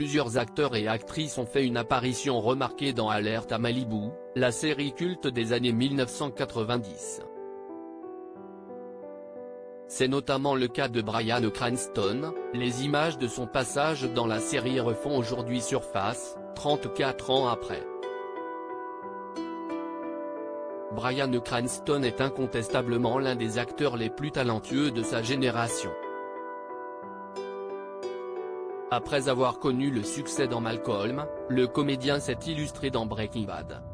Plusieurs acteurs et actrices ont fait une apparition remarquée dans Alerte à Malibu, la série culte des années 1990. C'est notamment le cas de Bryan Cranston. Les images de son passage dans la série refont aujourd'hui surface, 34 ans après. Bryan Cranston est incontestablement l'un des acteurs les plus talentueux de sa génération. Après avoir connu le succès dans Malcolm, le comédien s'est illustré dans Breaking Bad.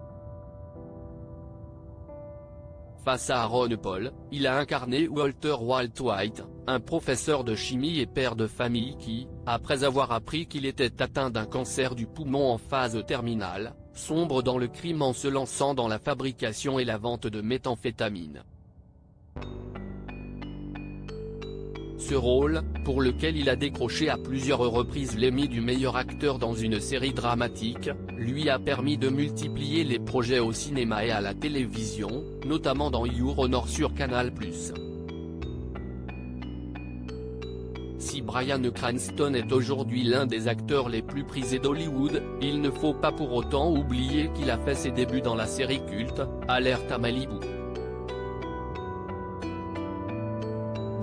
Face à Aaron Paul, il a incarné Walter Walt White, un professeur de chimie et père de famille qui, après avoir appris qu'il était atteint d'un cancer du poumon en phase terminale, sombre dans le crime en se lançant dans la fabrication et la vente de méthamphétamine. Ce rôle, pour lequel il a décroché à plusieurs reprises l'Emmy du meilleur acteur dans une série dramatique, lui a permis de multiplier les projets au cinéma et à la télévision, notamment dans Your Honor sur Canal+. Si Bryan Cranston est aujourd'hui l'un des acteurs les plus prisés d'Hollywood, il ne faut pas pour autant oublier qu'il a fait ses débuts dans la série culte, Alerte à Malibu.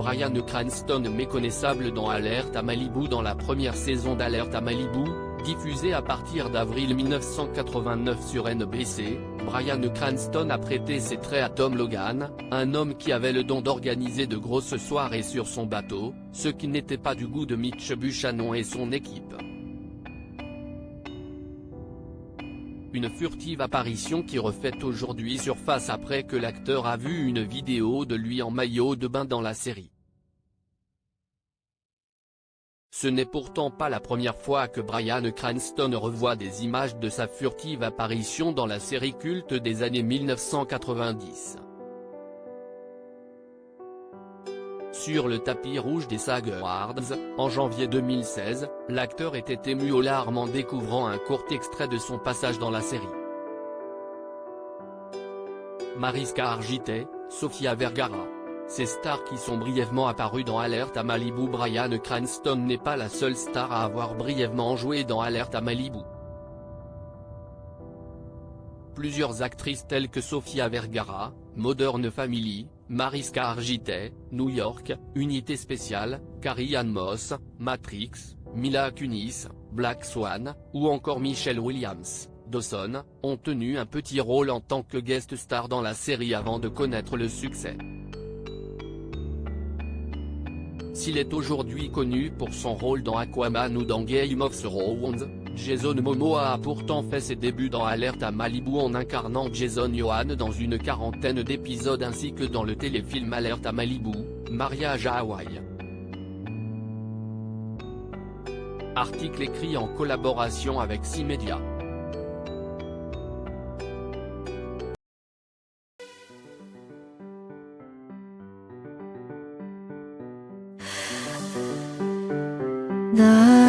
Bryan Cranston méconnaissable dans Alerte à Malibu. Dans la première saison d'Alerte à Malibu, diffusée à partir d'avril 1989 sur NBC, Bryan Cranston a prêté ses traits à Tom Logan, un homme qui avait le don d'organiser de grosses soirées sur son bateau, ce qui n'était pas du goût de Mitch Buchanan et son équipe. Une furtive apparition qui refait aujourd'hui surface après que l'acteur a vu une vidéo de lui en maillot de bain dans la série. Ce n'est pourtant pas la première fois que Bryan Cranston revoit des images de sa furtive apparition dans la série culte des années 1990. Sur le tapis rouge des SAG Awards, en janvier 2016, l'acteur était ému aux larmes en découvrant un court extrait de son passage dans la série. Mariska Hargitay, Sofia Vergara. Ces stars qui sont brièvement apparues dans Alerte à Malibu. Bryan Cranston n'est pas la seule star à avoir brièvement joué dans Alerte à Malibu. Plusieurs actrices telles que Sofia Vergara, Modern Family, Mariska Hargitay, New York, Unité spéciale, Carrie-Anne Moss, Matrix, Mila Kunis, Black Swan, ou encore Michelle Williams, Dawson, ont tenu un petit rôle en tant que guest star dans la série avant de connaître le succès. S'il est aujourd'hui connu pour son rôle dans Aquaman ou dans Game of Thrones, Jason Momoa a pourtant fait ses débuts dans Alerte à Malibu en incarnant Jason Johan dans une quarantaine d'épisodes ainsi que dans le téléfilm Alerte à Malibu, Mariage à Hawaï. Article écrit en collaboration avec C-Media. 나